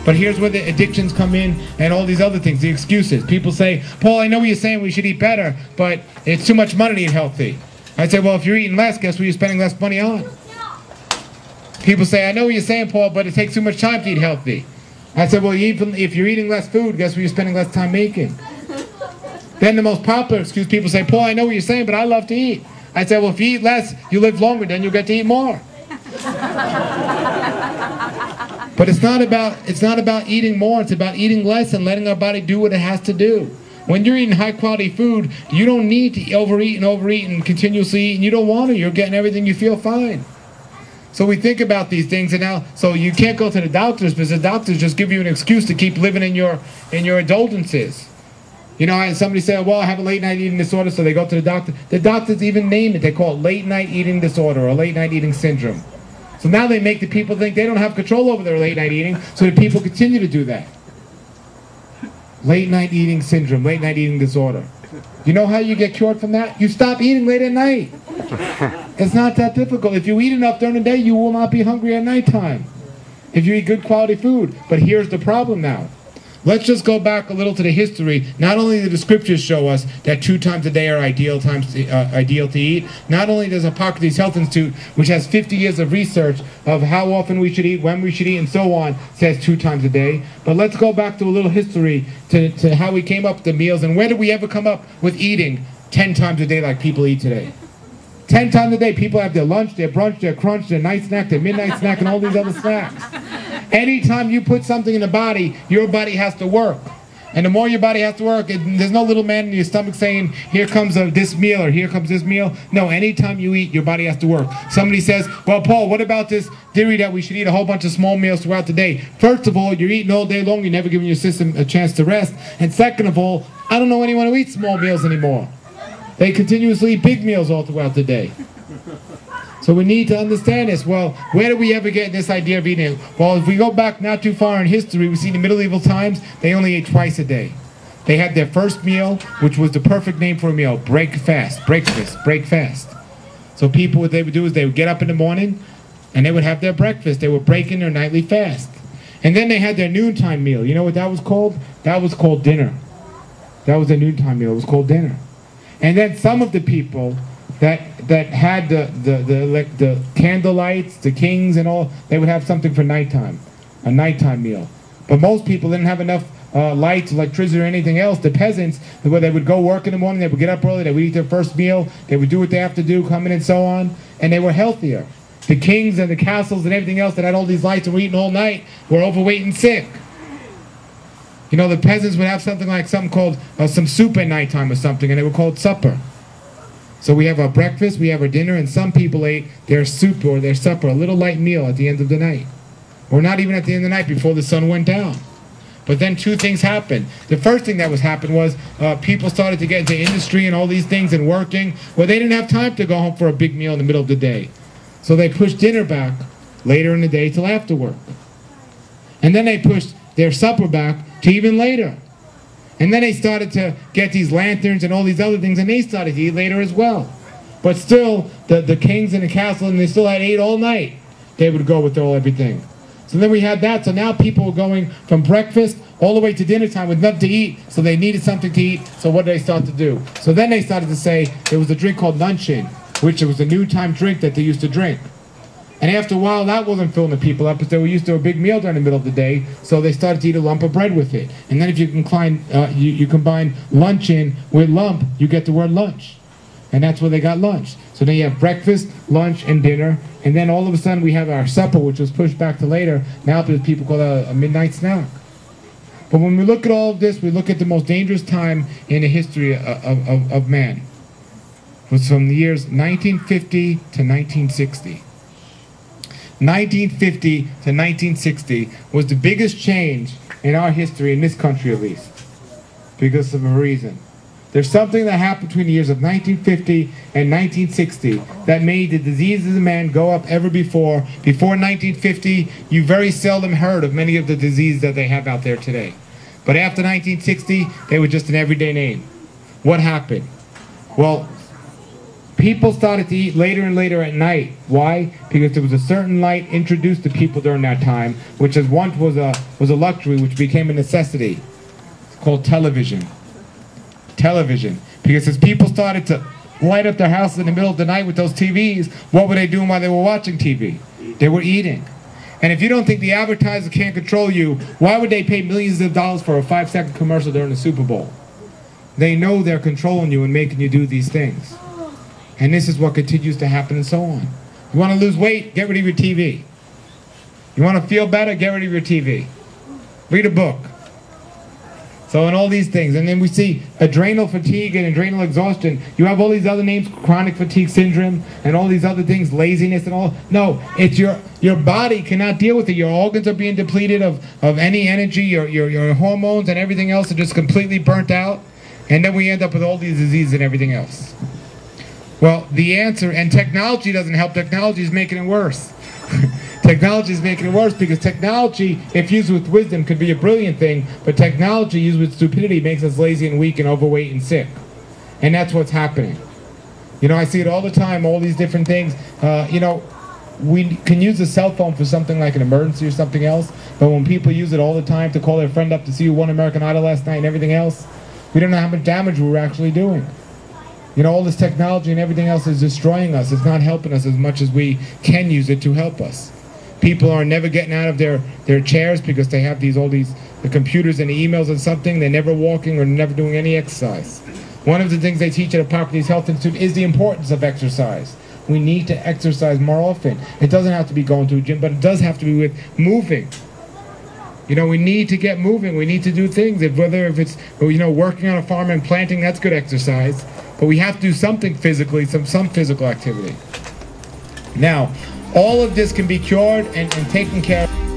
But here's where the addictions come in and all these other things, the excuses. People say, Paul, I know what you're saying, we should eat better, but it's too much money to eat healthy. I say, well, if you're eating less, guess what you're spending less money on? People say, I know what you're saying, Paul, but it takes too much time to eat healthy. I said, well, if you're eating less food, guess what you're spending less time making? Then the most popular excuse, people say, Paul, I know what you're saying, but I love to eat. I said, well, if you eat less, you live longer, then you'll get to eat more. But it's not about eating more, it's about eating less and letting our body do what it has to do. When you're eating high quality food, you don't need to overeat and continuously eat, and you don't want to. You're getting everything, you feel fine. So we think about these things, and now, so you can't go to the doctors because the doctors just give you an excuse to keep living in your indulgences. You know, somebody said, well, I have a late night eating disorder, so they go to the doctor. The doctors even name it. They call it late night eating disorder or late night eating syndrome. So now they make the people think they don't have control over their late night eating, so the people continue to do that. Late night eating syndrome, late night eating disorder. You know how you get cured from that? You stop eating late at night. It's not that difficult. If you eat enough during the day, you will not be hungry at nighttime. If you eat good quality food. But here's the problem now. Let's just go back a little to the history. Not only do the scriptures show us that 2 times a day are ideal to eat, not only does Hippocrates Health Institute, which has 50 years of research of how often we should eat, when we should eat, and so on, says 2 times a day. But let's go back to a little history to how we came up with the meals, and where did we ever come up with eating 10 times a day like people eat today? 10 times a day, people have their lunch, their brunch, their crunch, their night snack, their midnight snack, and all these other snacks. Anytime you put something in the body, your body has to work. And the more your body has to work, there's no little man in your stomach saying, here comes this meal or here comes this meal. No, anytime you eat, your body has to work. Somebody says, well, Paul, what about this theory that we should eat a whole bunch of small meals throughout the day? First of all, you're eating all day long. You're never giving your system a chance to rest. And second of all, I don't know anyone who eats small meals anymore. They continuously eat big meals all throughout the day. So we need to understand this. Well, where do we ever get this idea of eating? Well, if we go back not too far in history, we see in the medieval times, they only ate twice a day. They had their first meal, which was the perfect name for a meal, break fast. So people, what they would do is they would get up in the morning, and they would have their breakfast. They were breaking their nightly fast. And then they had their noontime meal. You know what that was called? That was called dinner. That was their noontime meal. It was called dinner. And then some of the people that had the candle lights, the kings and all, they would have something for nighttime, a nighttime meal. But most people didn't have enough lights, electricity, or anything else. The peasants, where they would go work in the morning, they would get up early, they would eat their first meal, they would do what they have to do, come in and so on, and they were healthier. The kings and the castles and everything else that had all these lights and were eating all night were overweight and sick. You know, the peasants would have something called some soup at nighttime or something, and they were called supper. So we have our breakfast, we have our dinner, and some people ate their soup or their supper, a little light meal at the end of the night. Or not even at the end of the night, before the sun went down. But then 2 things happened. The first thing that happened was people started to get into industry and all these things and working. Well, they didn't have time to go home for a big meal in the middle of the day. So they pushed dinner back later in the day till after work. And then they pushed their supper back to even later. And then they started to get these lanterns and all these other things, and they started to eat later as well. But still, the kings in the castle, and they still had ate all night. They would go with everything. So then we had that. So now people were going from breakfast all the way to dinner time with nothing to eat. So they needed something to eat. So what did they start to do? So then they started to say there was a drink called Nison, which was a noontime drink that they used to drink. And after a while, that wasn't filling the people up because they were used to a big meal during the middle of the day, so they started to eat a lump of bread with it. And then if you combine luncheon with lump, you get the word lunch. And that's where they got lunch. So then you have breakfast, lunch, and dinner. And then all of a sudden we have our supper, which was pushed back to later. Now there's people call it a midnight snack. But when we look at all of this, we look at the most dangerous time in the history of man. It was from the years 1950 to 1960. 1950 to 1960 was the biggest change in our history, in this country at least, because of a reason. There's something that happened between the years of 1950 and 1960 that made the diseases of man go up ever before. Before 1950, you very seldom heard of many of the diseases that they have out there today. But after 1960, they were just an everyday name. What happened? Well, People started to eat later and later at night. Why? Because there was a certain light introduced to people during that time, which as once was a luxury, which became a necessity. It's called television. Television. Because as people started to light up their houses in the middle of the night with those TVs, what were they doing while they were watching TV? They were eating. And if you don't think the advertiser can't control you, why would they pay millions of dollars for a 5-second commercial during the Super Bowl? They know they're controlling you and making you do these things. And this is what continues to happen and so on. You want to lose weight? Get rid of your TV. You want to feel better? Get rid of your TV. Read a book. So, and all these things. And then we see adrenal fatigue and adrenal exhaustion. You have all these other names, chronic fatigue syndrome, and all these other things, laziness and all. No, it's your body cannot deal with it. Your organs are being depleted of any energy. Your hormones and everything else are just completely burnt out. And then we end up with all these diseases and everything else. Well, the answer, and technology doesn't help. Technology is making it worse. Technology is making it worse because technology, if used with wisdom, could be a brilliant thing, but technology used with stupidity makes us lazy and weak and overweight and sick. And that's what's happening. You know, I see it all the time, all these different things. You know, we can use a cell phone for something like an emergency or something else, but when people use it all the time to call their friend up to see who won American Idol last night and everything else, we don't know how much damage we're actually doing. You know, all this technology and everything else is destroying us. It's not helping us as much as we can use it to help us. People are never getting out of their chairs because they have the computers and the emails and something. They're never walking or never doing any exercise. One of the things they teach at Hippocrates Health Institute is the importance of exercise. We need to exercise more often. It doesn't have to be going to a gym, but it does have to be with moving. You know, we need to get moving. We need to do things. Whether if it's, you know, working on a farm and planting, that's good exercise. But we have to do something physically, some physical activity. Now, all of this can be cured and taken care of.